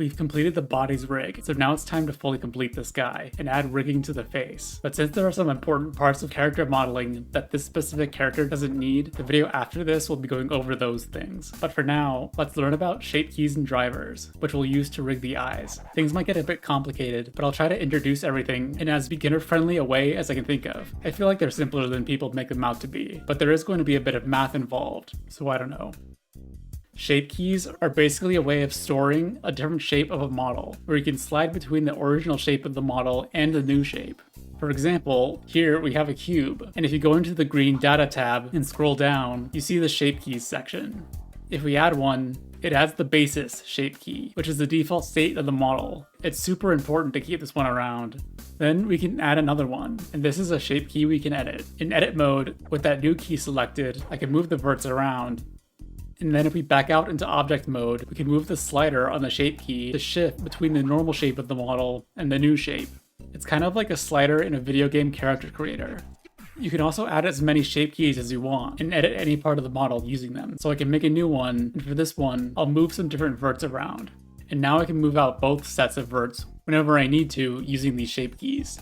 We've completed the body's rig, so now it's time to fully complete this guy and add rigging to the face. But since there are some important parts of character modeling that this specific character doesn't need, the video after this will be going over those things. But for now, let's learn about shape keys and drivers, which we'll use to rig the eyes. Things might get a bit complicated, but I'll try to introduce everything in as beginner-friendly a way as I can think of. I feel like they're simpler than people make them out to be, but there is going to be a bit of math involved, so I don't know. Shape keys are basically a way of storing a different shape of a model, where you can slide between the original shape of the model and the new shape. For example, here we have a cube, and if you go into the green data tab and scroll down, you see the shape keys section. If we add one, it adds the basis shape key, which is the default state of the model. It's super important to keep this one around. Then we can add another one, and this is a shape key we can edit. In edit mode, with that new key selected, I can move the verts around. And then if we back out into object mode, we can move the slider on the shape key to shift between the normal shape of the model and the new shape. It's kind of like a slider in a video game character creator. You can also add as many shape keys as you want and edit any part of the model using them. So I can make a new one, and for this one, I'll move some different verts around. And now I can move out both sets of verts whenever I need to using these shape keys.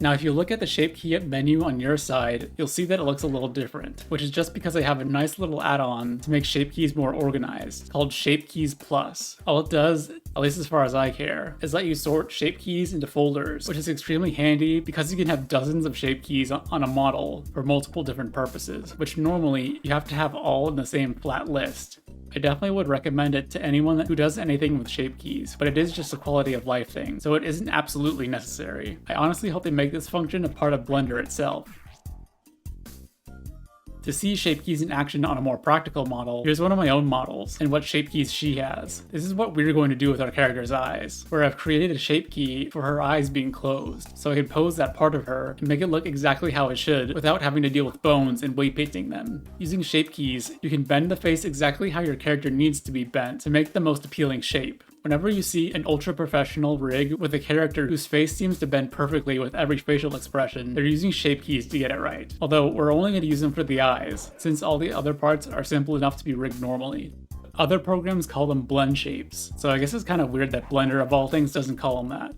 Now if you look at the shape key menu on your side, you'll see that it looks a little different, which is just because I have a nice little add-on to make shape keys more organized, called Shape Keys Plus. All it does, at least as far as I care, is let you sort shape keys into folders, which is extremely handy because you can have dozens of shape keys on a model for multiple different purposes, which normally you have to have all in the same flat list. I definitely would recommend it to anyone who does anything with shape keys, but it is just a quality of life thing, so it isn't absolutely necessary. I honestly hope they make this function a part of Blender itself. To see shape keys in action on a more practical model, here's one of my own models and what shape keys she has. This is what we're going to do with our character's eyes, where I've created a shape key for her eyes being closed, so I can pose that part of her and make it look exactly how it should without having to deal with bones and weight painting them. Using shape keys, you can bend the face exactly how your character needs to be bent to make the most appealing shape. Whenever you see an ultra-professional rig with a character whose face seems to bend perfectly with every facial expression, they're using shape keys to get it right. Although we're only going to use them for the eyes, since all the other parts are simple enough to be rigged normally. Other programs call them blend shapes, so I guess it's kind of weird that Blender of all things doesn't call them that.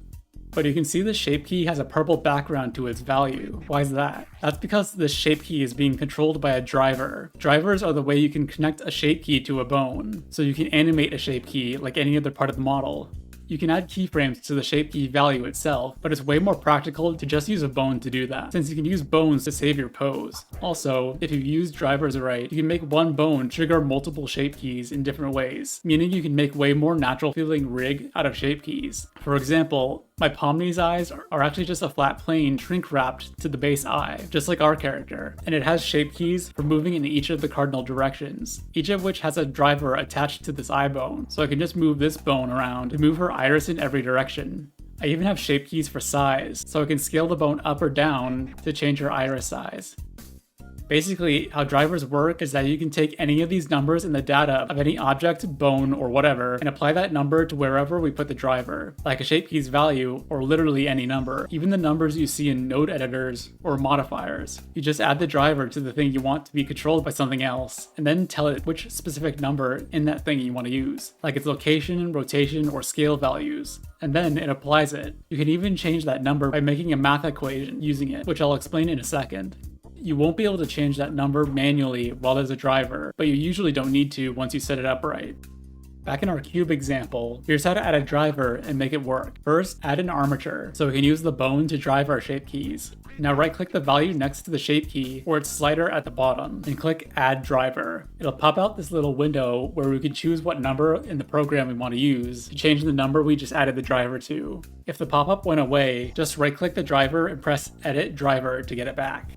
But you can see the shape key has a purple background to its value. Why is that? That's because this shape key is being controlled by a driver. Drivers are the way you can connect a shape key to a bone, so you can animate a shape key like any other part of the model. You can add keyframes to the shape key value itself, but it's way more practical to just use a bone to do that, since you can use bones to save your pose. Also, if you use drivers right, you can make one bone trigger multiple shape keys in different ways, meaning you can make way more natural feeling rig out of shape keys. For example, my Pomni's eyes are actually just a flat plane shrink wrapped to the base eye, just like our character, and it has shape keys for moving in each of the cardinal directions, each of which has a driver attached to this eye bone, so I can just move this bone around to move her iris in every direction. I even have shape keys for size, so I can scale the bone up or down to change her iris size. Basically, how drivers work is that you can take any of these numbers in the data of any object, bone, or whatever, and apply that number to wherever we put the driver, like a shape key's value, or literally any number, even the numbers you see in node editors or modifiers. You just add the driver to the thing you want to be controlled by something else, and then tell it which specific number in that thing you want to use, like its location, rotation, or scale values. And then it applies it. You can even change that number by making a math equation using it, which I'll explain in a second. You won't be able to change that number manually while there's a driver, but you usually don't need to once you set it up right. Back in our cube example, here's how to add a driver and make it work. First, add an armature, so we can use the bone to drive our shape keys. Now right-click the value next to the shape key or its slider at the bottom, and click Add Driver. It'll pop out this little window where we can choose what number in the program we want to use to change the number we just added the driver to. If the pop-up went away, just right-click the driver and press Edit Driver to get it back.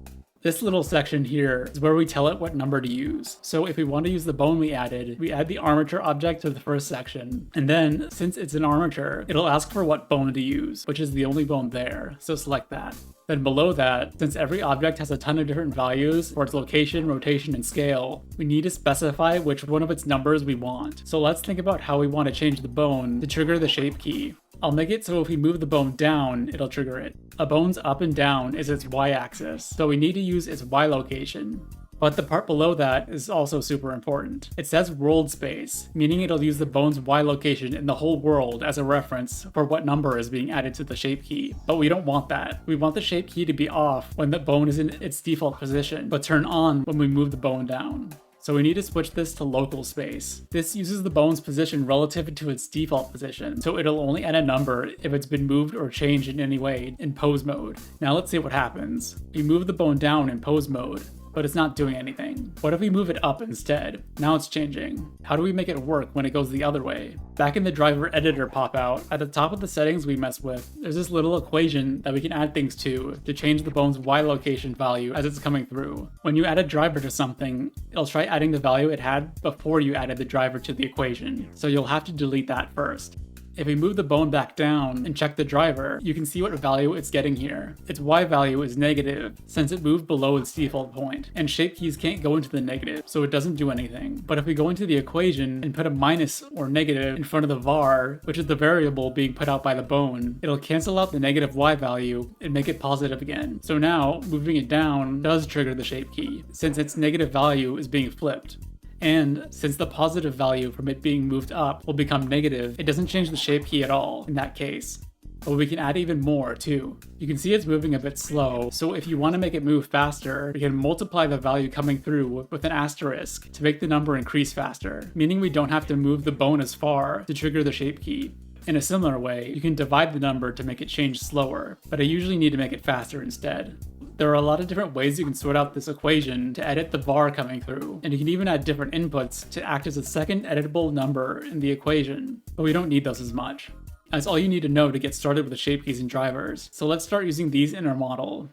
This little section here is where we tell it what number to use. So if we want to use the bone we added, we add the armature object to the first section. And then, since it's an armature, it'll ask for what bone to use, which is the only bone there, so select that. Then below that, since every object has a ton of different values for its location, rotation, and scale, we need to specify which one of its numbers we want. So let's think about how we want to change the bone to trigger the shape key. I'll make it so if we move the bone down, it'll trigger it. A bone's up and down is its y-axis, so we need to use its y location. But the part below that is also super important. It says world space, meaning it'll use the bone's Y location in the whole world as a reference for what number is being added to the shape key. But we don't want that. We want the shape key to be off when the bone is in its default position, but turn on when we move the bone down. So we need to switch this to local space. This uses the bone's position relative to its default position, so it'll only add a number if it's been moved or changed in any way in pose mode. Now let's see what happens. We move the bone down in pose mode, but it's not doing anything. What if we move it up instead? Now it's changing. How do we make it work when it goes the other way? Back in the driver editor pop-out, at the top of the settings we mess with, there's this little equation that we can add things to change the bone's Y location value as it's coming through. When you add a driver to something, it'll try adding the value it had before you added the driver to the equation, so you'll have to delete that first. If we move the bone back down and check the driver, you can see what value it's getting here. Its Y value is negative, since it moved below its default point, and shape keys can't go into the negative, so it doesn't do anything. But if we go into the equation and put a minus or negative in front of the var, which is the variable being put out by the bone, it'll cancel out the negative Y value and make it positive again. So now, moving it down does trigger the shape key, since its negative value is being flipped. And since the positive value from it being moved up will become negative, it doesn't change the shape key at all in that case. But we can add even more too. You can see it's moving a bit slow, so if you want to make it move faster, we can multiply the value coming through with an asterisk to make the number increase faster, meaning we don't have to move the bone as far to trigger the shape key. In a similar way, you can divide the number to make it change slower, but I usually need to make it faster instead. There are a lot of different ways you can sort out this equation to edit the var coming through, and you can even add different inputs to act as a second editable number in the equation, but we don't need those as much. That's all you need to know to get started with the shape keys and drivers, so let's start using these in our model.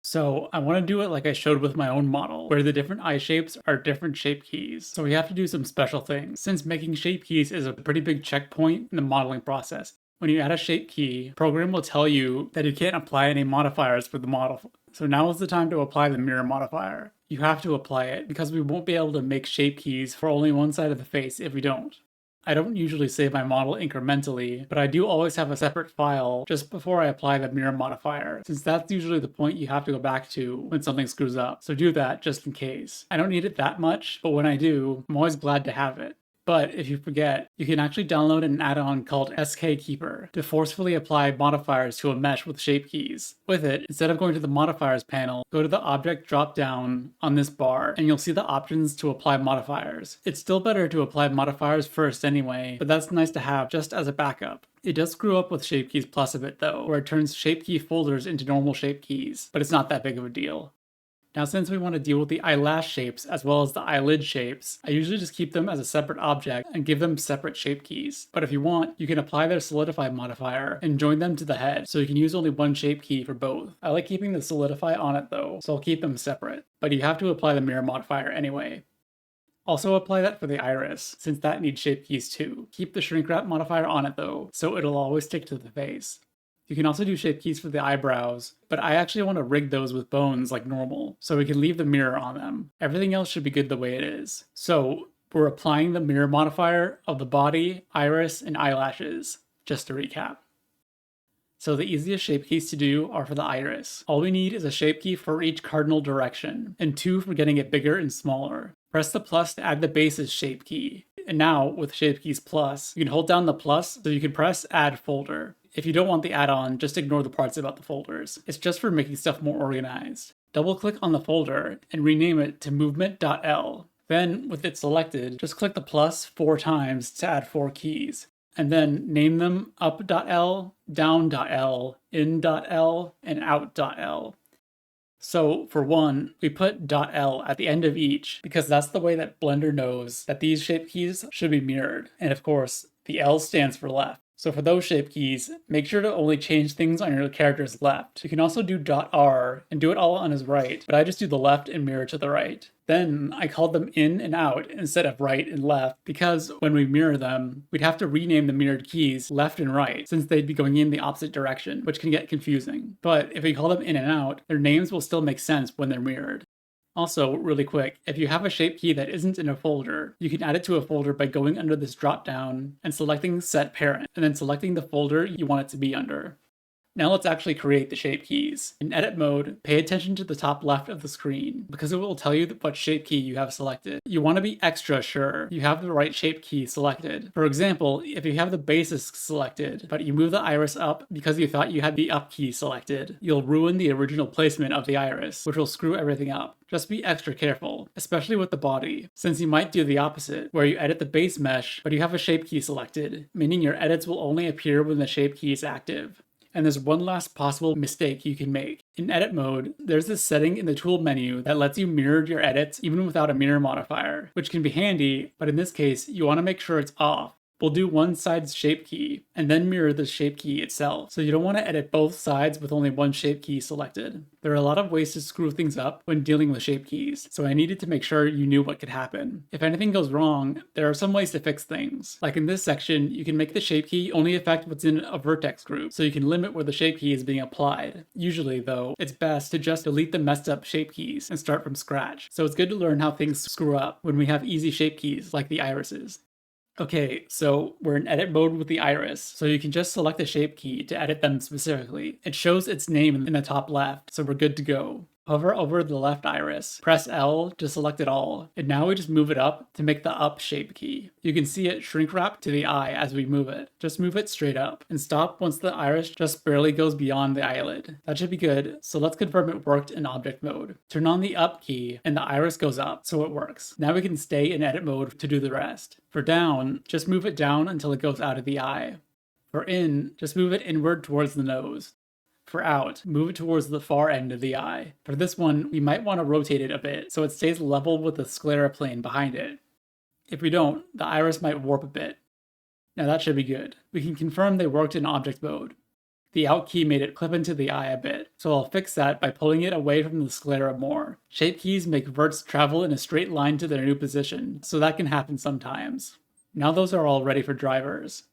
So I want to do it like I showed with my own model, where the different eye shapes are different shape keys. So we have to do some special things, since making shape keys is a pretty big checkpoint in the modeling process. When you add a shape key, program will tell you that you can't apply any modifiers for the model. So now is the time to apply the mirror modifier. You have to apply it because we won't be able to make shape keys for only one side of the face if we don't. I don't usually save my model incrementally, but I do always have a separate file just before I apply the mirror modifier, since that's usually the point you have to go back to when something screws up. So do that just in case. I don't need it that much, but when I do, I'm always glad to have it. But if you forget, you can actually download an add-on called SK Keeper to forcefully apply modifiers to a mesh with shape keys. With it, instead of going to the modifiers panel, go to the object drop-down on this bar, and you'll see the options to apply modifiers. It's still better to apply modifiers first anyway, but that's nice to have just as a backup. It does screw up with Shape Keys Plus a bit though, where it turns shape key folders into normal shape keys, but it's not that big of a deal. Now since we want to deal with the eyelash shapes as well as the eyelid shapes, I usually just keep them as a separate object and give them separate shape keys. But if you want, you can apply their solidify modifier and join them to the head, so you can use only one shape key for both. I like keeping the solidify on it though, so I'll keep them separate. But you have to apply the mirror modifier anyway. Also apply that for the iris, since that needs shape keys too. Keep the shrink wrap modifier on it though, so it'll always stick to the face. You can also do shape keys for the eyebrows, but I actually want to rig those with bones like normal, so we can leave the mirror on them. Everything else should be good the way it is. So we're applying the mirror modifier of the body, iris, and eyelashes, just to recap. So the easiest shape keys to do are for the iris. All we need is a shape key for each cardinal direction, and 2 for getting it bigger and smaller. Press the plus to add the base's shape key. And now, with Shape Keys Plus, you can hold down the plus so you can press Add Folder. If you don't want the add-on, just ignore the parts about the folders. It's just for making stuff more organized. Double-click on the folder and rename it to movement.l. Then, with it selected, just click the plus 4 times to add 4 keys. And then name them up.l, down.l, in.l, and out.l. So for one, we put .l at the end of each because that's the way that Blender knows that these shape keys should be mirrored. And of course, the L stands for left. So for those shape keys, make sure to only change things on your character's left. You can also do .r and do it all on his right, but I just do the left and mirror to the right. Then I called them in and out instead of right and left because when we mirror them, we'd have to rename the mirrored keys left and right since they'd be going in the opposite direction, which can get confusing. But if we call them in and out, their names will still make sense when they're mirrored. Also, really quick, if you have a shape key that isn't in a folder, you can add it to a folder by going under this drop down and selecting Set Parent, and then selecting the folder you want it to be under. Now let's actually create the shape keys. In edit mode, pay attention to the top left of the screen because it will tell you what shape key you have selected. You want to be extra sure you have the right shape key selected. For example, if you have the basis selected, but you move the iris up because you thought you had the up key selected, you'll ruin the original placement of the iris, which will screw everything up. Just be extra careful, especially with the body, since you might do the opposite, where you edit the base mesh, but you have a shape key selected, meaning your edits will only appear when the shape key is active. And there's one last possible mistake you can make. In edit mode, there's this setting in the tool menu that lets you mirror your edits even without a mirror modifier, which can be handy, but in this case, you want to make sure it's off. We'll do one side's shape key, and then mirror the shape key itself, so you don't want to edit both sides with only one shape key selected. There are a lot of ways to screw things up when dealing with shape keys, so I needed to make sure you knew what could happen. If anything goes wrong, there are some ways to fix things. Like in this section, you can make the shape key only affect what's in a vertex group, so you can limit where the shape key is being applied. Usually, though, it's best to just delete the messed up shape keys and start from scratch, so it's good to learn how things screw up when we have easy shape keys like the irises. Okay, so we're in edit mode with the iris, so you can just select the shape key to edit them specifically. It shows its name in the top left, so we're good to go. Hover over the left iris, press L to select it all, and now we just move it up to make the up shape key. You can see it shrink wrap to the eye as we move it. Just move it straight up, and stop once the iris just barely goes beyond the eyelid. That should be good, so let's confirm it worked in object mode. Turn on the up key, and the iris goes up, so it works. Now we can stay in edit mode to do the rest. For down, just move it down until it goes out of the eye. For in, just move it inward towards the nose. For out, move it towards the far end of the eye. For this one, we might want to rotate it a bit so it stays level with the sclera plane behind it. If we don't, the iris might warp a bit. Now that should be good. We can confirm they worked in object mode. The out key made it clip into the eye a bit, so I'll fix that by pulling it away from the sclera more. Shape keys make verts travel in a straight line to their new position, so that can happen sometimes. Now those are all ready for drivers.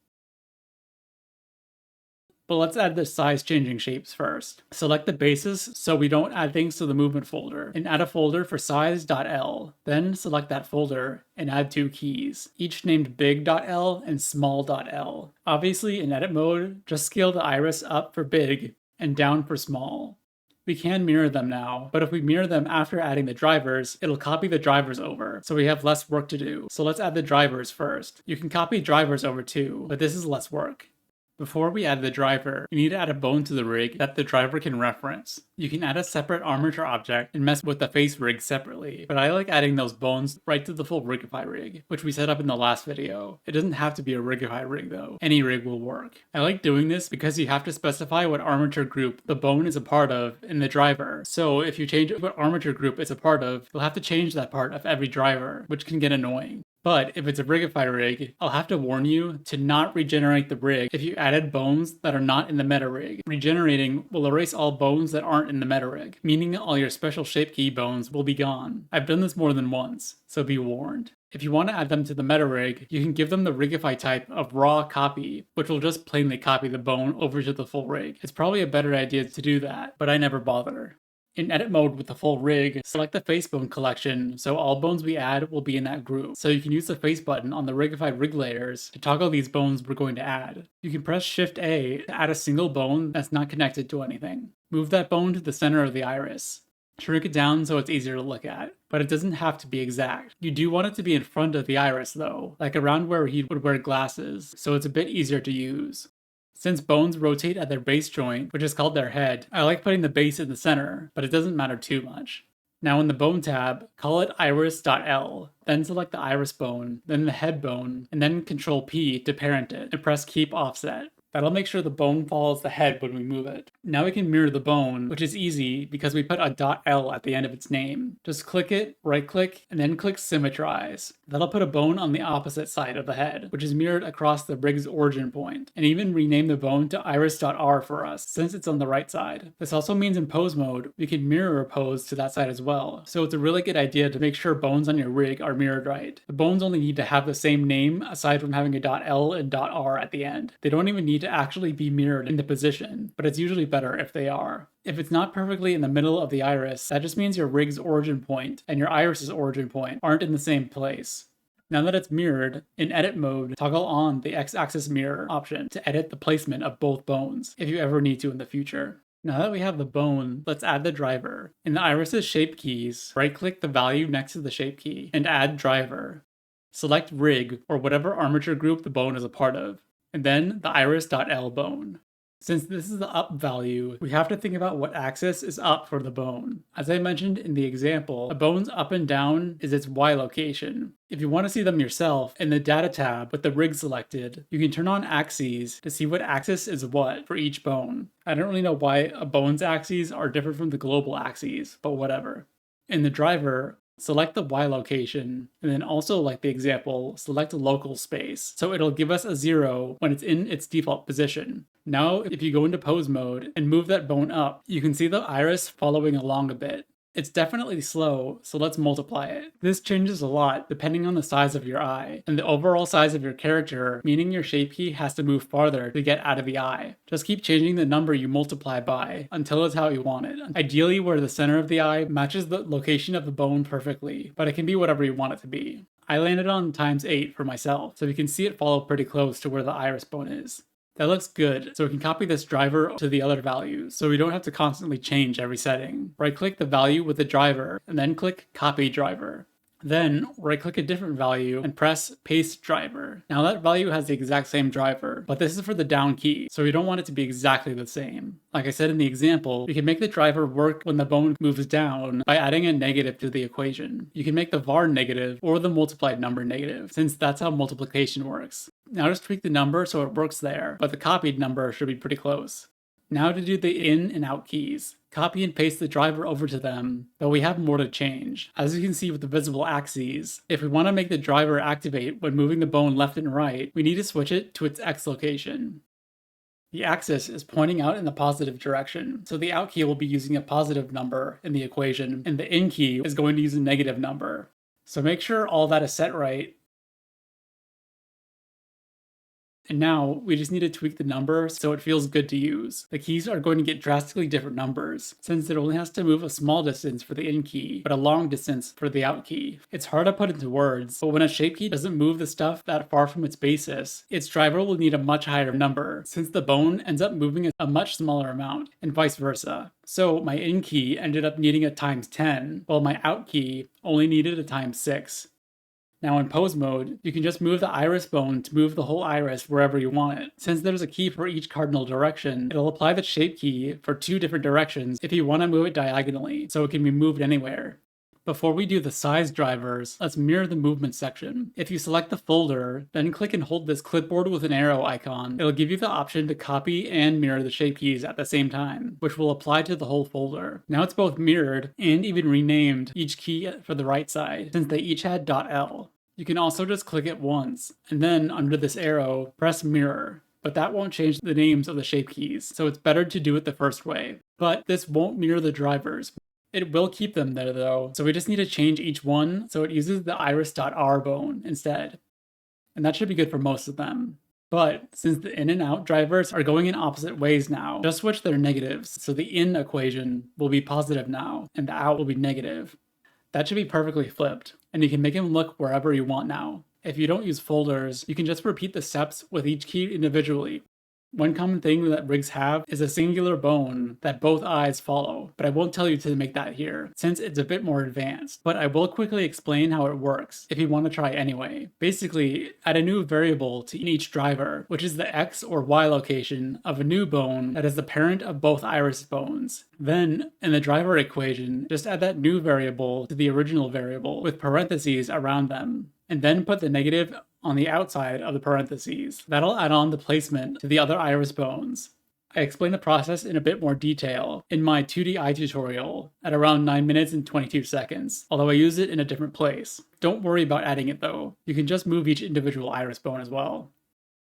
But let's add the size changing shapes first. Select the basis so we don't add things to the movement folder, and add a folder for size.l. Then select that folder and add two keys, each named big.l and small.l. Obviously in edit mode, just scale the iris up for big and down for small. We can mirror them now, but if we mirror them after adding the drivers, it'll copy the drivers over, so we have less work to do. So let's add the drivers first. You can copy drivers over too, but this is less work. Before we add the driver, we need to add a bone to the rig that the driver can reference. You can add a separate armature object and mess with the face rig separately, but I like adding those bones right to the full Rigify rig, which we set up in the last video. It doesn't have to be a Rigify rig though. Any rig will work. I like doing this because you have to specify what armature group the bone is a part of in the driver. So if you change what armature group it's a part of, you'll have to change that part of every driver, which can get annoying. But if it's a Rigify rig, I'll have to warn you to not regenerate the rig if you added bones that are not in the meta rig. Regenerating will erase all bones that aren't in the meta rig, meaning all your special shape key bones will be gone. I've done this more than once, so be warned. If you want to add them to the meta rig, you can give them the Rigify type of raw copy, which will just plainly copy the bone over to the full rig. It's probably a better idea to do that, but I never bother. In edit mode with the full rig, select the face bone collection so all bones we add will be in that group. So you can use the face button on the Rigify rig layers to toggle these bones we're going to add. You can press Shift A to add a single bone that's not connected to anything. Move that bone to the center of the iris. Shrink it down so it's easier to look at, but it doesn't have to be exact. You do want it to be in front of the iris though, like around where he would wear glasses, so it's a bit easier to use. Since bones rotate at their base joint, which is called their head, I like putting the base in the center, but it doesn't matter too much. Now in the bone tab, call it iris.l, then select the iris bone, then the head bone, and then Ctrl P to parent it, and press keep offset. That'll make sure the bone follows the head when we move it. Now we can mirror the bone, which is easy because we put a .l at the end of its name. Just click it, right click, and then click Symmetrize. That'll put a bone on the opposite side of the head, which is mirrored across the rig's origin point, and even rename the bone to iris.r for us, since it's on the right side. This also means in pose mode, we can mirror a pose to that side as well, so it's a really good idea to make sure bones on your rig are mirrored right. The bones only need to have the same name aside from having a .l and .r at the end. They don't even need to actually be mirrored into position, but it's usually better if they are. If it's not perfectly in the middle of the iris, that just means your rig's origin point and your iris's origin point aren't in the same place. Now that it's mirrored, in edit mode, toggle on the x-axis mirror option to edit the placement of both bones, if you ever need to in the future. Now that we have the bone, let's add the driver. In the iris's shape keys, right-click the value next to the shape key, and add driver. Select rig, or whatever armature group the bone is a part of, and then the iris.l bone. Since this is the up value, we have to think about what axis is up for the bone. As I mentioned in the example, a bone's up and down is its Y location. If you want to see them yourself, in the data tab with the rig selected, you can turn on axes to see what axis is what for each bone. I don't really know why a bone's axes are different from the global axes, but whatever. In the driver, select the Y location, and then also, like the example, select local space, so it'll give us a 0 when it's in its default position. Now, if you go into pose mode and move that bone up, you can see the iris following along a bit. It's definitely slow, so let's multiply it. This changes a lot depending on the size of your eye, and the overall size of your character, meaning your shape key has to move farther to get out of the eye. Just keep changing the number you multiply by until it's how you want it. Ideally where the center of the eye matches the location of the bone perfectly, but it can be whatever you want it to be. I landed on ×8 for myself, so you can see it follow pretty close to where the iris bone is. That looks good, so we can copy this driver to the other values, so we don't have to constantly change every setting. Right-click the value with the driver, and then click Copy Driver. Then, right-click a different value and press Paste Driver. Now that value has the exact same driver, but this is for the down key, so we don't want it to be exactly the same. Like I said in the example, you can make the driver work when the bone moves down by adding a negative to the equation. You can make the var negative or the multiplied number negative, since that's how multiplication works. Now just tweak the number so it works there, but the copied number should be pretty close. Now to do the in and out keys. Copy and paste the driver over to them, but we have more to change. As you can see with the visible axes, if we want to make the driver activate when moving the bone left and right, we need to switch it to its X location. The axis is pointing out in the positive direction, so the out key will be using a positive number in the equation, and the in key is going to use a negative number. So make sure all that is set right. And now, we just need to tweak the number so it feels good to use. The keys are going to get drastically different numbers, since it only has to move a small distance for the in key, but a long distance for the out key. It's hard to put into words, but when a shape key doesn't move the stuff that far from its basis, its driver will need a much higher number, since the bone ends up moving a much smaller amount, and vice versa. So my in key ended up needing a ×10, while my out key only needed a ×6. Now in pose mode, you can just move the iris bone to move the whole iris wherever you want it. Since there's a key for each cardinal direction, it'll apply the shape key for 2 different directions if you want to move it diagonally, so it can be moved anywhere. Before we do the size drivers, let's mirror the movement section. If you select the folder, then click and hold this clipboard with an arrow icon, it'll give you the option to copy and mirror the shape keys at the same time, which will apply to the whole folder. Now it's both mirrored and even renamed each key for the right side, since they each had .l. You can also just click it once, and then under this arrow, press mirror. But that won't change the names of the shape keys, so it's better to do it the first way. But this won't mirror the drivers. It will keep them there though, so we just need to change each one so it uses the iris.r bone instead. And that should be good for most of them. But since the in and out drivers are going in opposite ways now, just switch their negatives, so the in equation will be positive now, and the out will be negative. That should be perfectly flipped, and you can make them look wherever you want now. If you don't use folders, you can just repeat the steps with each key individually. One common thing that rigs have is a singular bone that both eyes follow, but I won't tell you to make that here, since it's a bit more advanced. But I will quickly explain how it works, if you want to try anyway. Basically, add a new variable to each driver, which is the X or Y location of a new bone that is the parent of both iris bones. Then, in the driver equation, just add that new variable to the original variable with parentheses around them, and then put the negative on the outside of the parentheses. That'll add on the placement to the other iris bones. I explain the process in a bit more detail in my 2D eye tutorial at around 9 minutes and 22 seconds, although I use it in a different place. Don't worry about adding it though, you can just move each individual iris bone as well.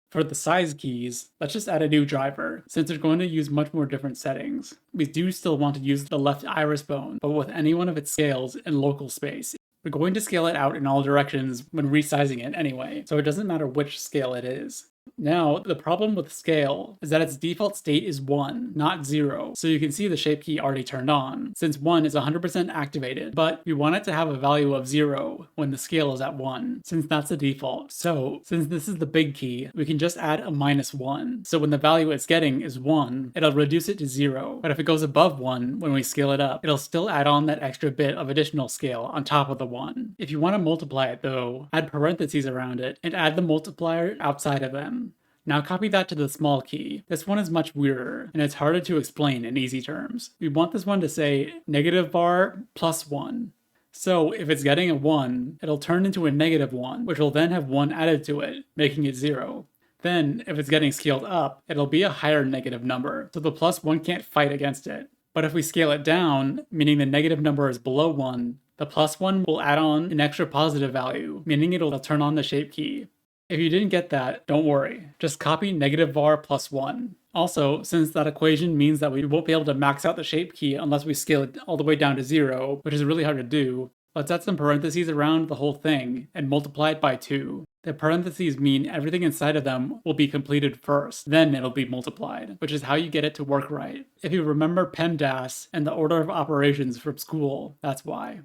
For the size keys, let's just add a new driver, since they're going to use much more different settings. We do still want to use the left iris bone, but with any one of its scales in local space. We're going to scale it out in all directions when resizing it anyway, so it doesn't matter which scale it is. Now, the problem with scale is that its default state is 1, not 0, so you can see the shape key already turned on, since 1 is 100% activated, but we want it to have a value of 0 when the scale is at 1, since that's the default. So, since this is the big key, we can just add a -1. So when the value it's getting is 1, it'll reduce it to 0, but if it goes above 1 when we scale it up, it'll still add on that extra bit of additional scale on top of the 1. If you want to multiply it though, add parentheses around it, and add the multiplier outside of them. Now copy that to the small key. This one is much weirder, and it's harder to explain in easy terms. We want this one to say -var plus 1. So if it's getting a 1, it'll turn into a -1, which will then have 1 added to it, making it 0. Then, if it's getting scaled up, it'll be a higher negative number, so the +1 can't fight against it. But if we scale it down, meaning the negative number is below 1, the +1 will add on an extra positive value, meaning it'll turn on the shape key. If you didn't get that, don't worry. Just copy -var plus 1. Also, since that equation means that we won't be able to max out the shape key unless we scale it all the way down to 0, which is really hard to do, let's add some parentheses around the whole thing and multiply it by 2. The parentheses mean everything inside of them will be completed first, then it'll be multiplied, which is how you get it to work right. If you remember PEMDAS and the order of operations from school, that's why.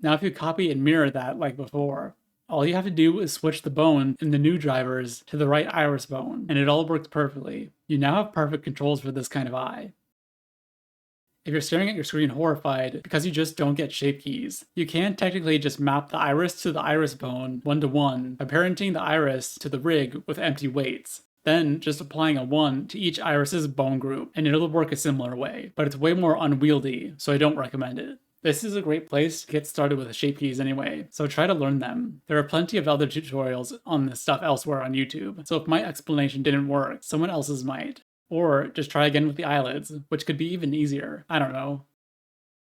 Now if you copy and mirror that like before, all you have to do is switch the bone in the new drivers to the right iris bone, and it all works perfectly. You now have perfect controls for this kind of eye. If you're staring at your screen horrified because you just don't get shape keys, you can technically just map the iris to the iris bone 1-to-1 by parenting the iris to the rig with empty weights. Then just applying a 1 to each iris's bone group, and it'll work a similar way, but it's way more unwieldy, so I don't recommend it. This is a great place to get started with shape keys anyway, so try to learn them. There are plenty of other tutorials on this stuff elsewhere on YouTube, so if my explanation didn't work, someone else's might. Or just try again with the eyelids, which could be even easier. I don't know.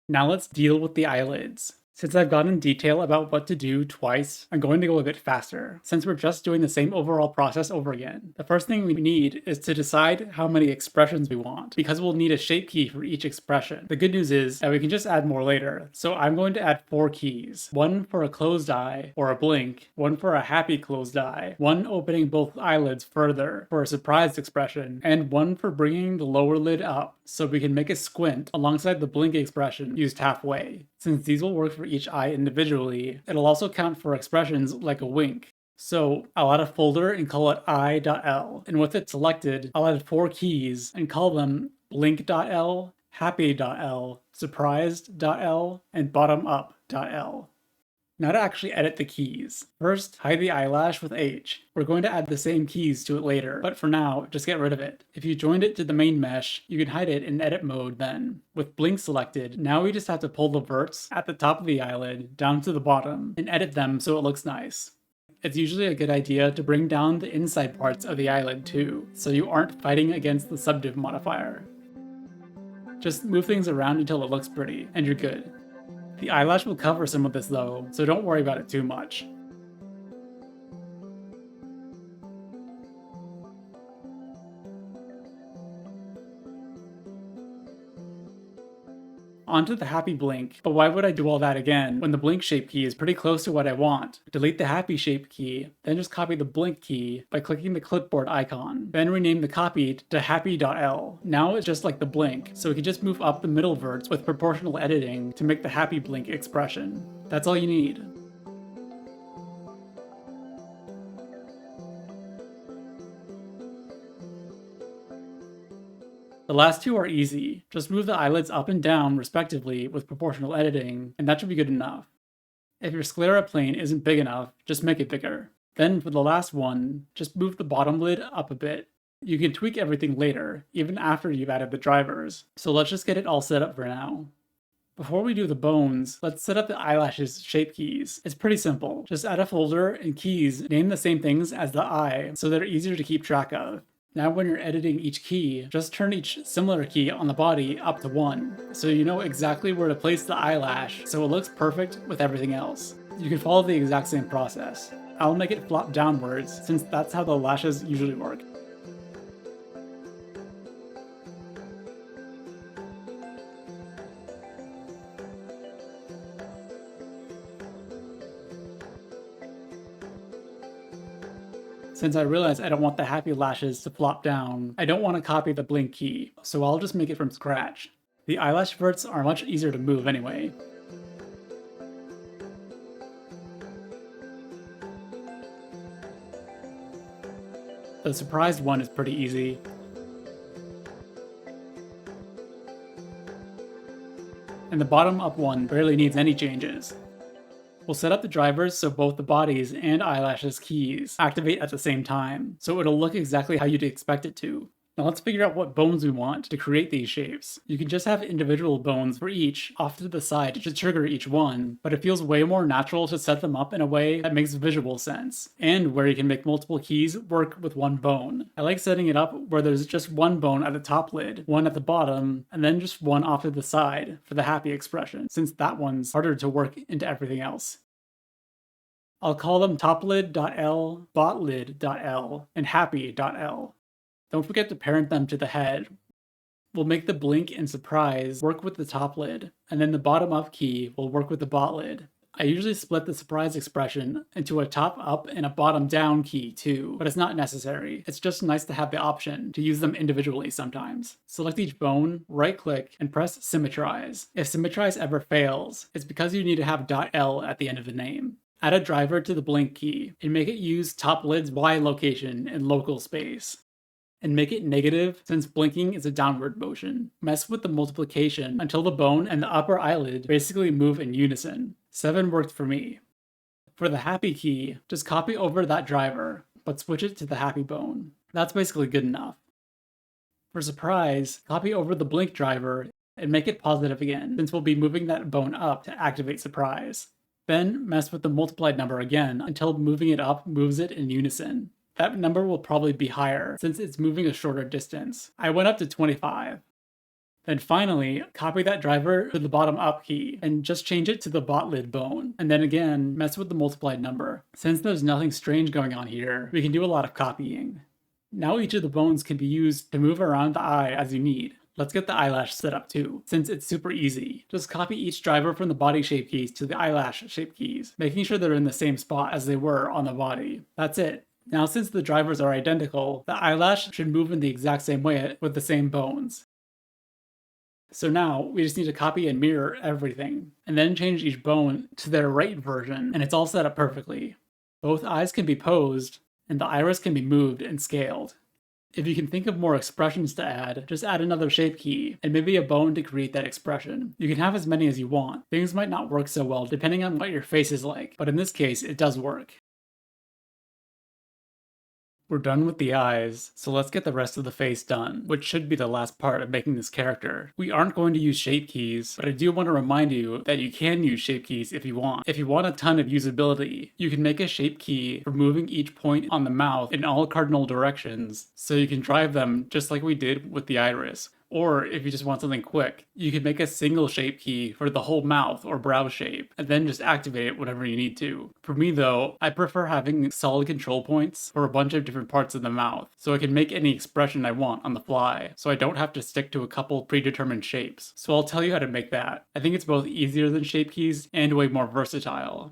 Now let's deal with the eyelids. Since I've gone in detail about what to do twice, I'm going to go a bit faster, since we're just doing the same overall process over again. The first thing we need is to decide how many expressions we want, because we'll need a shape key for each expression. The good news is that we can just add more later, so I'm going to add 4 keys. One for a closed eye, or a blink, one for a happy closed eye, one opening both eyelids further for a surprised expression, and one for bringing the lower lid up, so we can make a squint alongside the blink expression used halfway. Since these will work for each eye individually, it'll also count for expressions like a wink. So I'll add a folder and call it eye.l, and with it selected, I'll add 4 keys and call them blink.l, happy.l, surprised.l, and bottom-up.l. Now to actually edit the keys. First, hide the eyelash with H. We're going to add the same keys to it later, but for now, just get rid of it. If you joined it to the main mesh, you can hide it in edit mode then. With blink selected, now we just have to pull the verts at the top of the eyelid down to the bottom and edit them so it looks nice. It's usually a good idea to bring down the inside parts of the eyelid too, so you aren't fighting against the subdiv modifier. Just move things around until it looks pretty, and you're good. The eyelash will cover some of this though, so don't worry about it too much. Onto the happy blink, but why would I do all that again when the blink shape key is pretty close to what I want? Delete the happy shape key, then just copy the blink key by clicking the clipboard icon, then rename the copy to happy.l. Now it's just like the blink, so we can just move up the middle verts with proportional editing to make the happy blink expression. That's all you need. The last two are easy. Just move the eyelids up and down respectively with proportional editing, and that should be good enough. If your sclera plane isn't big enough, just make it bigger. Then for the last one, just move the bottom lid up a bit. You can tweak everything later, even after you've added the drivers. So let's just get it all set up for now. Before we do the bones, let's set up the eyelashes shape keys. It's pretty simple. Just add a folder and keys name the same things as the eye, so they're easier to keep track of. Now when you're editing each key, just turn each similar key on the body up to 1, so you know exactly where to place the eyelash so it looks perfect with everything else. You can follow the exact same process. I'll make it flop downwards since that's how the lashes usually work. Since I realize I don't want the happy lashes to flop down, I don't want to copy the blink key, so I'll just make it from scratch. The eyelash verts are much easier to move anyway. The surprised one is pretty easy. And the bottom up one barely needs any changes. We'll set up the drivers so both the bodies and eyelashes keys activate at the same time, so it'll look exactly how you'd expect it to. Now let's figure out what bones we want to create these shapes. You can just have individual bones for each off to the side to trigger each one, but it feels way more natural to set them up in a way that makes visual sense, and where you can make multiple keys work with one bone. I like setting it up where there's just one bone at the top lid, one at the bottom, and then just one off to the side for the happy expression, since that one's harder to work into everything else. I'll call them toplid.l, botlid.l, and happy.l. Don't forget to parent them to the head. We'll make the blink and surprise work with the top lid, and then the bottom up key will work with the bot lid. I usually split the surprise expression into a top up and a bottom down key too, but it's not necessary. It's just nice to have the option to use them individually sometimes. Select each bone, right click, and press symmetrize. If symmetrize ever fails, it's because you need to have .l at the end of the name. Add a driver to the blink key and make it use top lid's Y location in local space. And make it negative since blinking is a downward motion. Mess with the multiplication until the bone and the upper eyelid basically move in unison. 7 worked for me. For the happy key, just copy over that driver, but switch it to the happy bone. That's basically good enough. For surprise, copy over the blink driver and make it positive again, since we'll be moving that bone up to activate surprise. Then mess with the multiplied number again until moving it up moves it in unison. That number will probably be higher since it's moving a shorter distance. I went up to 25. Then finally, copy that driver to the bottom up key and just change it to the bot lid bone. And then again, mess with the multiplied number. Since there's nothing strange going on here, we can do a lot of copying. Now each of the bones can be used to move around the eye as you need. Let's get the eyelash set up too, since it's super easy. Just copy each driver from the body shape keys to the eyelash shape keys, making sure they're in the same spot as they were on the body. That's it. Now since the drivers are identical, the eyelash should move in the exact same way with the same bones. So now we just need to copy and mirror everything, and then change each bone to their right version, and it's all set up perfectly. Both eyes can be posed, and the iris can be moved and scaled. If you can think of more expressions to add, just add another shape key, and maybe a bone to create that expression. You can have as many as you want. Things might not work so well depending on what your face is like, but in this case it does work. We're done with the eyes, so let's get the rest of the face done, which should be the last part of making this character. We aren't going to use shape keys, but I do want to remind you that you can use shape keys if you want. If you want a ton of usability, you can make a shape key for moving each point on the mouth in all cardinal directions, so you can drive them just like we did with the iris. Or if you just want something quick, you can make a single shape key for the whole mouth or brow shape, and then just activate it whenever you need to. For me though, I prefer having solid control points for a bunch of different parts of the mouth, so I can make any expression I want on the fly, so I don't have to stick to a couple predetermined shapes. So I'll tell you how to make that. I think it's both easier than shape keys and way more versatile.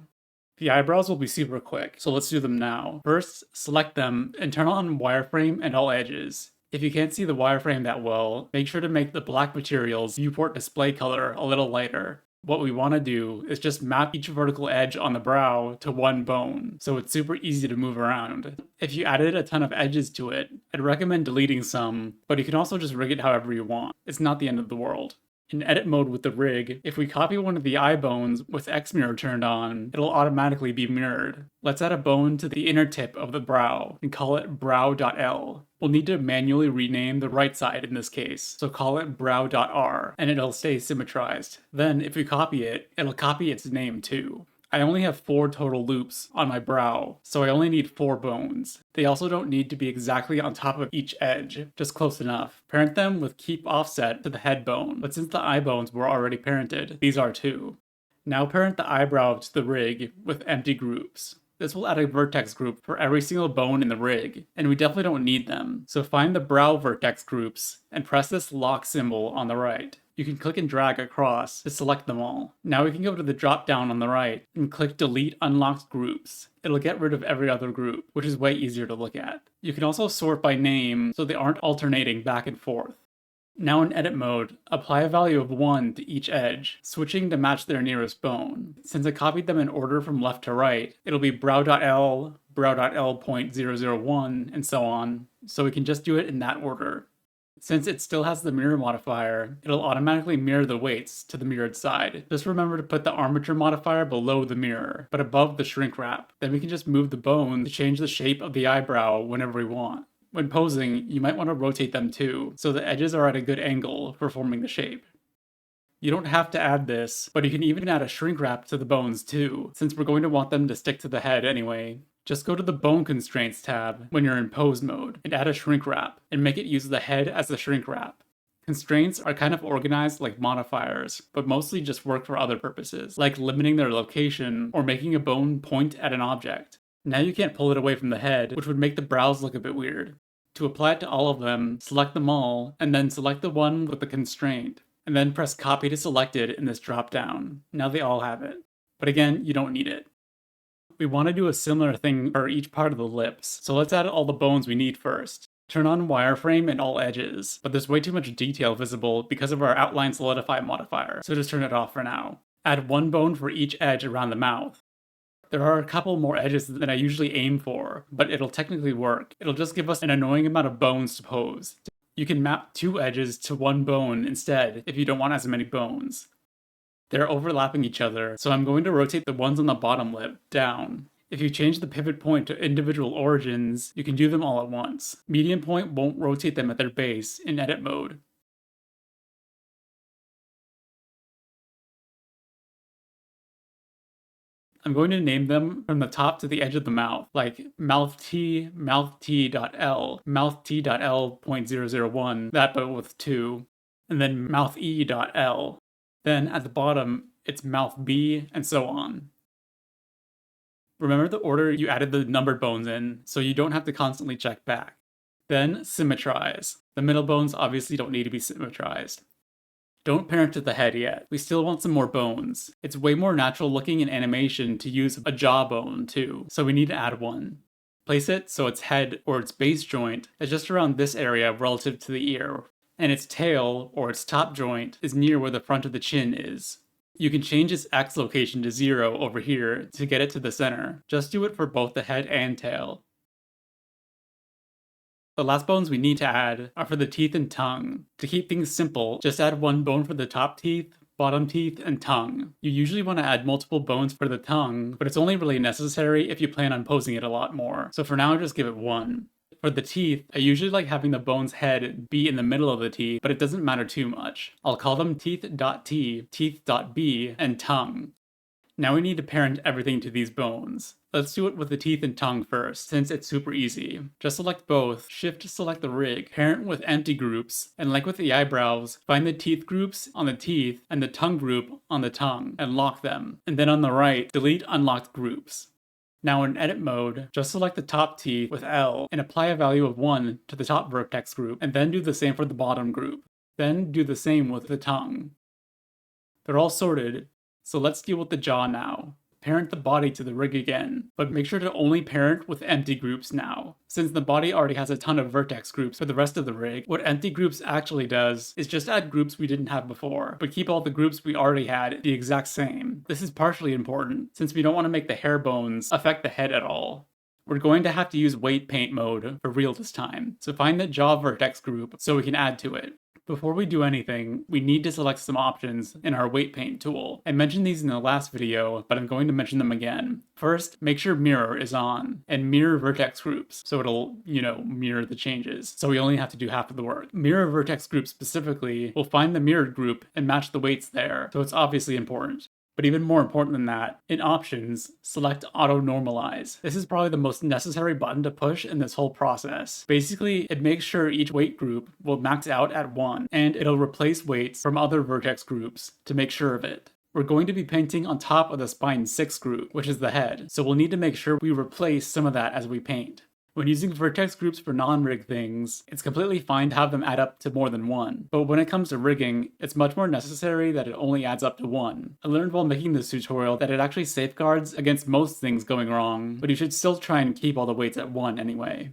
The eyebrows will be super quick, so let's do them now. First, select them and turn on wireframe and all edges. If you can't see the wireframe that well, make sure to make the black material's viewport display color a little lighter. What we want to do is just map each vertical edge on the brow to one bone, so it's super easy to move around. If you added a ton of edges to it, I'd recommend deleting some, but you can also just rig it however you want. It's not the end of the world. In edit mode with the rig, if we copy one of the eye bones with X mirror turned on, it'll automatically be mirrored. Let's add a bone to the inner tip of the brow and call it brow.l. We'll need to manually rename the right side in this case, so call it brow.r, and it'll stay symmetrized. Then if we copy it, it'll copy its name too. I only have 4 total loops on my brow, so I only need 4 bones. They also don't need to be exactly on top of each edge, just close enough. Parent them with keep offset to the head bone, but since the eye bones were already parented, these are too. Now parent the eyebrow to the rig with empty groups. This will add a vertex group for every single bone in the rig, and we definitely don't need them. So find the brow vertex groups and press this lock symbol on the right. You can click and drag across to select them all. Now we can go to the drop down on the right and click delete unlocked groups. It'll get rid of every other group, which is way easier to look at. You can also sort by name so they aren't alternating back and forth. Now in edit mode, apply a value of 1 to each edge, switching to match their nearest bone. Since I copied them in order from left to right, it'll be brow.l, brow.l.001, and so on, so we can just do it in that order. Since it still has the mirror modifier, it'll automatically mirror the weights to the mirrored side. Just remember to put the armature modifier below the mirror, but above the shrink wrap. Then we can just move the bone to change the shape of the eyebrow whenever we want. When posing, you might want to rotate them too, so the edges are at a good angle for forming the shape. You don't have to add this, but you can even add a shrink wrap to the bones too, since we're going to want them to stick to the head anyway. Just go to the Bone Constraints tab when you're in pose mode, and add a shrink wrap, and make it use the head as the shrink wrap. Constraints are kind of organized like modifiers, but mostly just work for other purposes, like limiting their location or making a bone point at an object. Now you can't pull it away from the head, which would make the brows look a bit weird. To apply it to all of them, select them all, and then select the one with the constraint, and then press copy to selected in this drop down. Now they all have it. But again, you don't need it. We want to do a similar thing for each part of the lips, so let's add all the bones we need first. Turn on wireframe and all edges, but there's way too much detail visible because of our outline solidify modifier, so just turn it off for now. Add one bone for each edge around the mouth. There are a couple more edges than I usually aim for, but it'll technically work. It'll just give us an annoying amount of bones to pose. You can map 2 edges to 1 bone instead if you don't want as many bones. They're overlapping each other, so I'm going to rotate the ones on the bottom lip down. If you change the pivot point to individual origins, you can do them all at once. Median point won't rotate them at their base in edit mode. I'm going to name them from the top to the edge of the mouth, like mouth T.L, mouth T.L.001, that but with 2, and then mouth E.L. Then at the bottom, it's mouth B, and so on. Remember the order you added the numbered bones in, so you don't have to constantly check back. Then symmetrize. The middle bones obviously don't need to be symmetrized. Don't parent to the head yet. We still want some more bones. It's way more natural looking in animation to use a jawbone too, so we need to add one. Place it so its head or its base joint is just around this area relative to the ear, and its tail or its top joint is near where the front of the chin is. You can change its X location to 0 over here to get it to the center. Just do it for both the head and tail. The last bones we need to add are for the teeth and tongue. To keep things simple, just add one bone for the top teeth, bottom teeth, and tongue. You usually want to add multiple bones for the tongue, but it's only really necessary if you plan on posing it a lot more. So for now, just give it 1. For the teeth, I usually like having the bone's head be in the middle of the teeth, but it doesn't matter too much. I'll call them teeth.t, teeth.b, and tongue. Now we need to parent everything to these bones. Let's do it with the teeth and tongue first, since it's super easy. Just select both, shift to select the rig, parent with empty groups, and like with the eyebrows, find the teeth groups on the teeth and the tongue group on the tongue, and lock them. And then on the right, delete unlocked groups. Now in edit mode, just select the top teeth with L and apply a value of 1 to the top vertex group, and then do the same for the bottom group. Then do the same with the tongue. They're all sorted, so let's deal with the jaw now. Parent the body to the rig again, but make sure to only parent with empty groups now. Since the body already has a ton of vertex groups for the rest of the rig, what empty groups actually does is just add groups we didn't have before, but keep all the groups we already had the exact same. This is partially important, since we don't want to make the hair bones affect the head at all. We're going to have to use weight paint mode for real this time, so find the jaw vertex group so we can add to it. Before we do anything, we need to select some options in our weight paint tool. I mentioned these in the last video, but I'm going to mention them again. First, make sure mirror is on, and mirror vertex groups, so it'll, mirror the changes. So we only have to do half of the work. Mirror vertex group specifically will find the mirrored group and match the weights there, so it's obviously important. But even more important than that, in options, select auto normalize. This is probably the most necessary button to push in this whole process. Basically, it makes sure each weight group will max out at 1, and it'll replace weights from other vertex groups to make sure of it. We're going to be painting on top of the spine 6 group, which is the head, so we'll need to make sure we replace some of that as we paint. When using vertex groups for non-rig things, it's completely fine to have them add up to more than 1, but when it comes to rigging, it's much more necessary that it only adds up to 1. I learned while making this tutorial that it actually safeguards against most things going wrong, but you should still try and keep all the weights at 1 anyway.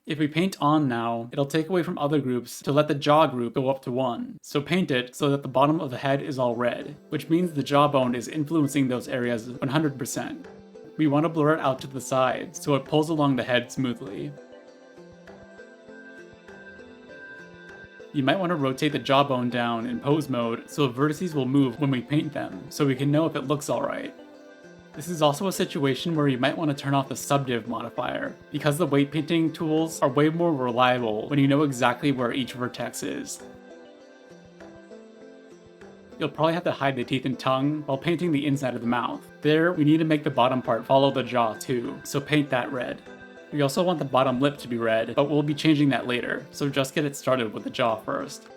If we paint on now, it'll take away from other groups to let the jaw group go up to 1, so paint it so that the bottom of the head is all red, which means the jawbone is influencing those areas 100%. We want to blur it out to the sides so it pulls along the head smoothly. You might want to rotate the jawbone down in pose mode so the vertices will move when we paint them, so we can know if it looks alright. This is also a situation where you might want to turn off the subdiv modifier, because the weight painting tools are way more reliable when you know exactly where each vertex is. You'll probably have to hide the teeth and tongue while painting the inside of the mouth. There, we need to make the bottom part follow the jaw too, so paint that red. We also want the bottom lip to be red, but we'll be changing that later, so just get it started with the jaw first.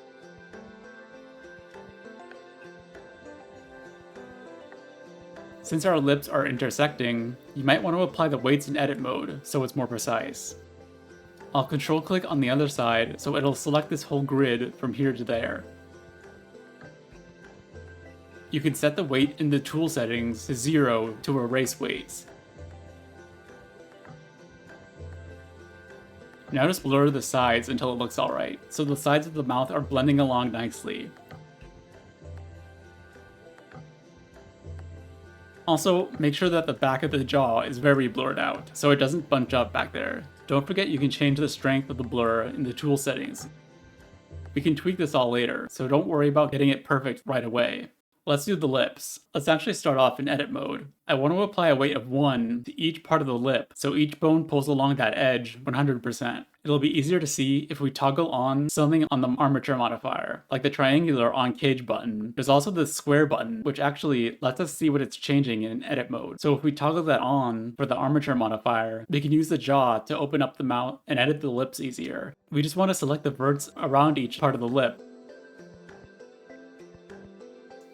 Since our lips are intersecting, you might want to apply the weights in edit mode so it's more precise. I'll control click on the other side so it'll select this whole grid from here to there. You can set the weight in the tool settings to 0 to erase weights. Now just blur the sides until it looks alright, so the sides of the mouth are blending along nicely. Also, make sure that the back of the jaw is very blurred out, so it doesn't bunch up back there. Don't forget you can change the strength of the blur in the tool settings. We can tweak this all later, so don't worry about getting it perfect right away. Let's do the lips. Let's actually start off in edit mode. I want to apply a weight of 1 to each part of the lip, so each bone pulls along that edge 100%. It'll be easier to see if we toggle on something on the armature modifier, like the triangular on cage button. There's also the square button, which actually lets us see what it's changing in edit mode. So if we toggle that on for the armature modifier, we can use the jaw to open up the mouth and edit the lips easier. We just want to select the verts around each part of the lip.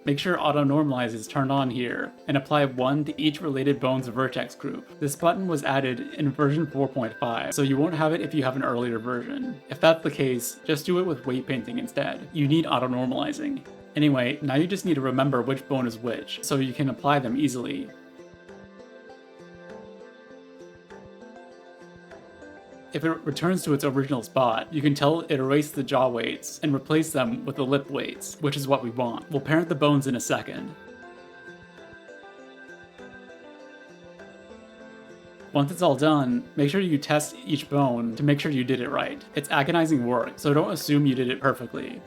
Make sure Auto Normalize is turned on here, and apply 1 to each related bone's vertex group. This button was added in version 4.5, so you won't have it if you have an earlier version. If that's the case, just do it with weight painting instead. You need Auto Normalizing. Anyway, now you just need to remember which bone is which, so you can apply them easily. If it returns to its original spot, you can tell it erased the jaw weights and replace them with the lip weights, which is what we want. We'll parent the bones in a second. Once it's all done, make sure you test each bone to make sure you did it right. It's agonizing work, so don't assume you did it perfectly.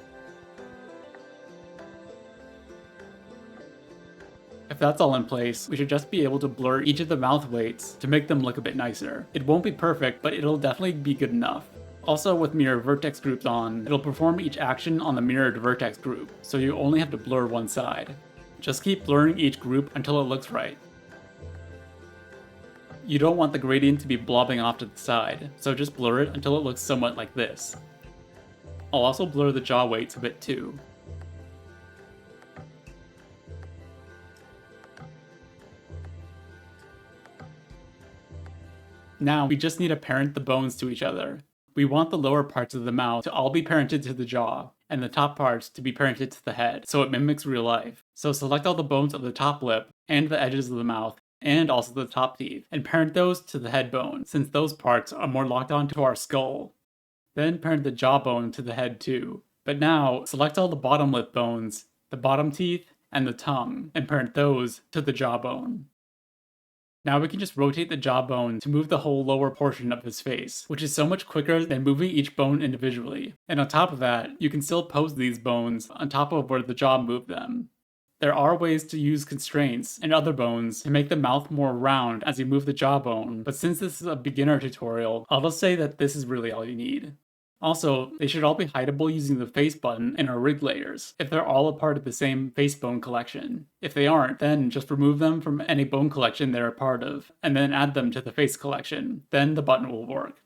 If that's all in place, we should just be able to blur each of the mouth weights to make them look a bit nicer. It won't be perfect, but it'll definitely be good enough. Also, with mirror vertex groups on, it'll perform each action on the mirrored vertex group, so you only have to blur one side. Just keep blurring each group until it looks right. You don't want the gradient to be blobbing off to the side, so just blur it until it looks somewhat like this. I'll also blur the jaw weights a bit too. Now, we just need to parent the bones to each other. We want the lower parts of the mouth to all be parented to the jaw, and the top parts to be parented to the head, so it mimics real life. So select all the bones of the top lip, and the edges of the mouth, and also the top teeth, and parent those to the head bone, since those parts are more locked onto our skull. Then parent the jawbone to the head too. But now, select all the bottom lip bones, the bottom teeth, and the tongue, and parent those to the jawbone. Now we can just rotate the jawbone to move the whole lower portion of his face, which is so much quicker than moving each bone individually. And on top of that, you can still pose these bones on top of where the jaw moved them. There are ways to use constraints and other bones to make the mouth more round as you move the jawbone, but since this is a beginner tutorial, I'll just say that this is really all you need. Also, they should all be hideable using the face button in our rig layers, if they're all a part of the same face bone collection. If they aren't, then just remove them from any bone collection they're a part of, and then add them to the face collection. Then the button will work.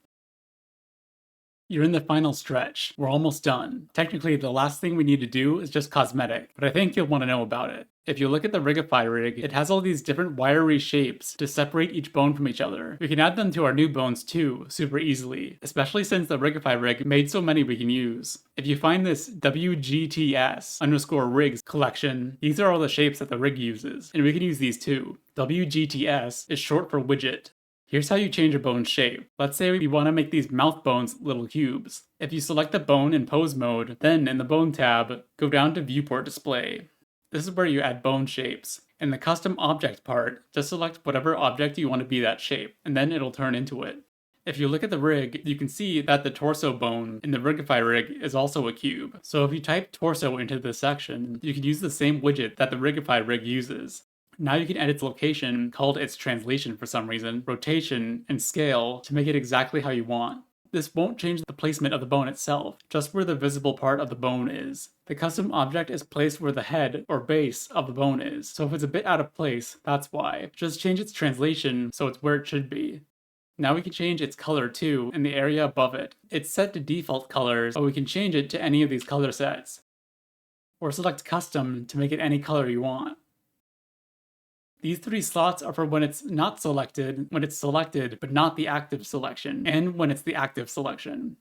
You're in the final stretch. We're almost done. Technically, the last thing we need to do is just cosmetic, but I think you'll want to know about it. If you look at the Rigify rig, it has all these different wiry shapes to separate each bone from each other. We can add them to our new bones too, super easily, especially since the Rigify rig made so many we can use. If you find this WGTS_rigs collection, these are all the shapes that the rig uses, and we can use these too. WGTS is short for widget. Here's how you change a bone's shape. Let's say we want to make these mouth bones little cubes. If you select the bone in pose mode, then in the bone tab, go down to viewport display. This is where you add bone shapes. In the custom object part, just select whatever object you want to be that shape, and then it'll turn into it. If you look at the rig, you can see that the torso bone in the Rigify rig is also a cube. So if you type torso into this section, you can use the same widget that the Rigify rig uses. Now you can edit its location, called its translation for some reason, rotation, and scale to make it exactly how you want. This won't change the placement of the bone itself, just where the visible part of the bone is. The custom object is placed where the head, or base, of the bone is, so if it's a bit out of place, that's why. Just change its translation so it's where it should be. Now we can change its color too, in the area above it. It's set to default colors, but we can change it to any of these color sets. Or select custom to make it any color you want. These 3 slots are for when it's not selected, when it's selected but not the active selection, and when it's the active selection.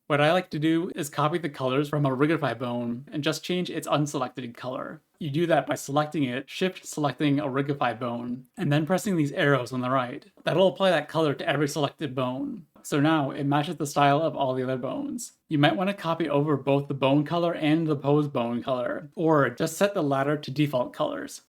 What I like to do is copy the colors from a Rigify bone and just change its unselected color. You do that by selecting it, shift selecting a Rigify bone, and then pressing these arrows on the right. That'll apply that color to every selected bone. So now it matches the style of all the other bones. You might want to copy over both the bone color and the pose bone color, or just set the latter to default colors.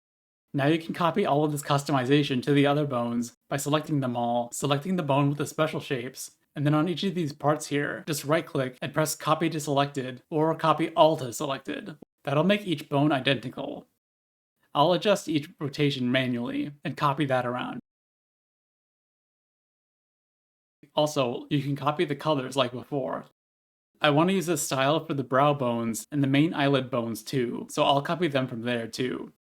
Now you can copy all of this customization to the other bones by selecting them all, selecting the bone with the special shapes, and then on each of these parts here, just right click and press copy to selected or copy all to selected. That'll make each bone identical. I'll adjust each rotation manually and copy that around. Also, you can copy the colors like before. I want to use this style for the brow bones and the main eyelid bones too, so I'll copy them from there too.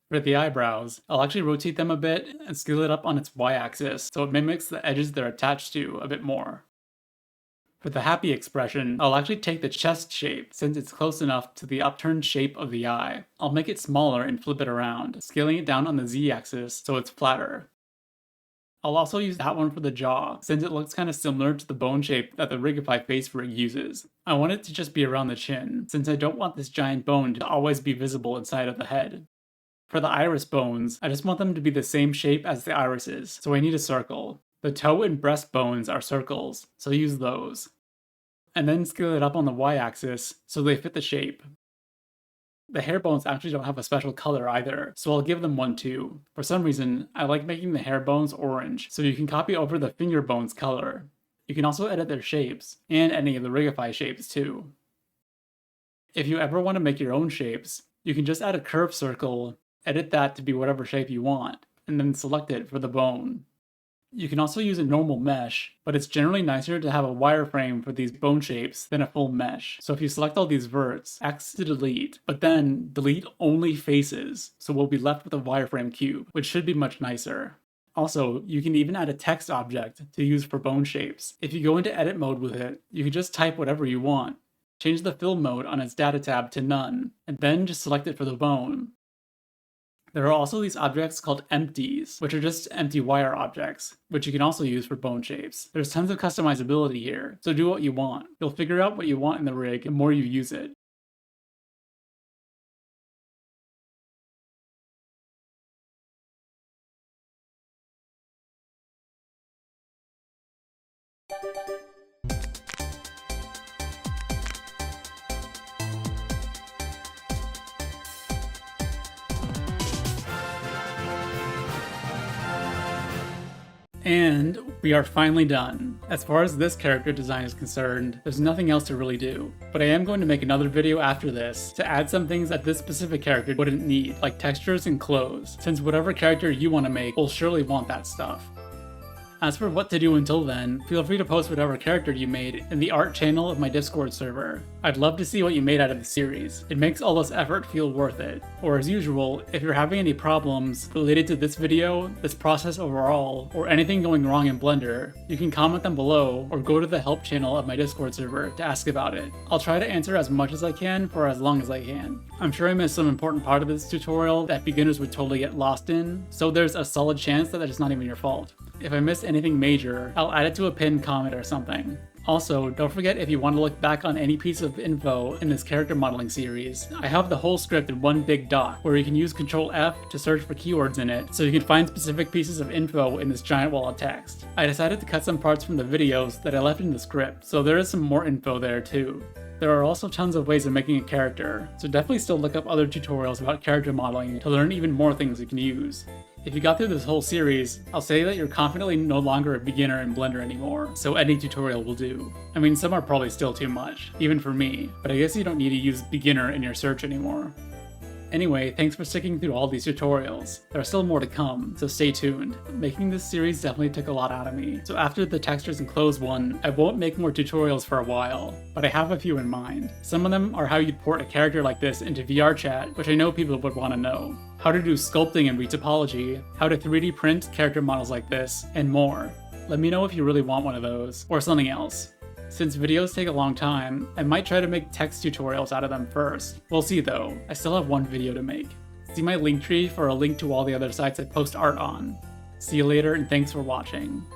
For the eyebrows, I'll actually rotate them a bit and scale it up on its y-axis so it mimics the edges they're attached to a bit more. For the happy expression, I'll actually take the chest shape since it's close enough to the upturned shape of the eye. I'll make it smaller and flip it around, scaling it down on the z-axis so it's flatter. I'll also use that one for the jaw, since it looks kind of similar to the bone shape that the Rigify face rig uses. I want it to just be around the chin, since I don't want this giant bone to always be visible inside of the head. For the iris bones, I just want them to be the same shape as the irises, so I need a circle. The toe and breast bones are circles, so use those. And then scale it up on the y-axis so they fit the shape. The hair bones actually don't have a special color either, so I'll give them one too. For some reason, I like making the hair bones orange, so you can copy over the finger bones color. You can also edit their shapes, and any of the Rigify shapes too. If you ever want to make your own shapes, you can just add a curved circle, edit that to be whatever shape you want, and then select it for the bone. You can also use a normal mesh, but it's generally nicer to have a wireframe for these bone shapes than a full mesh. So if you select all these verts, X to delete, but then delete only faces, so we'll be left with a wireframe cube, which should be much nicer. Also, you can even add a text object to use for bone shapes. If you go into edit mode with it, you can just type whatever you want. Change the fill mode on its data tab to none, and then just select it for the bone. There are also these objects called empties, which are just empty wire objects, which you can also use for bone shapes. There's tons of customizability here, so do what you want. You'll figure out what you want in the rig the more you use it. And we are finally done. As far as this character design is concerned, there's nothing else to really do. But I am going to make another video after this to add some things that this specific character wouldn't need, like textures and clothes, since whatever character you want to make will surely want that stuff. As for what to do until then, feel free to post whatever character you made in the art channel of my Discord server. I'd love to see what you made out of the series. It makes all this effort feel worth it. Or as usual, if you're having any problems related to this video, this process overall, or anything going wrong in Blender, you can comment them below or go to the help channel of my Discord server to ask about it. I'll try to answer as much as I can for as long as I can. I'm sure I missed some important part of this tutorial that beginners would totally get lost in, so there's a solid chance that it's not even your fault. If I missed anything major, I'll add it to a pinned comment or something. Also, don't forget if you want to look back on any piece of info in this character modeling series, I have the whole script in one big doc where you can use Ctrl F to search for keywords in it so you can find specific pieces of info in this giant wall of text. I decided to cut some parts from the videos that I left in the script, so there is some more info there too. There are also tons of ways of making a character, so definitely still look up other tutorials about character modeling to learn even more things you can use. If you got through this whole series, I'll say that you're confidently no longer a beginner in Blender anymore, so any tutorial will do. I mean, some are probably still too much, even for me, but I guess you don't need to use beginner in your search anymore. Anyway, thanks for sticking through all these tutorials. There are still more to come, so stay tuned. Making this series definitely took a lot out of me, so after the textures and clothes one, I won't make more tutorials for a while, but I have a few in mind. Some of them are how you'd port a character like this into VR chat, which I know people would want to know, how to do sculpting and retopology, how to 3D print character models like this, and more. Let me know if you really want one of those, or something else. Since videos take a long time, I might try to make text tutorials out of them first. We'll see though, I still have one video to make. See my Linktree for a link to all the other sites I post art on. See you later and thanks for watching.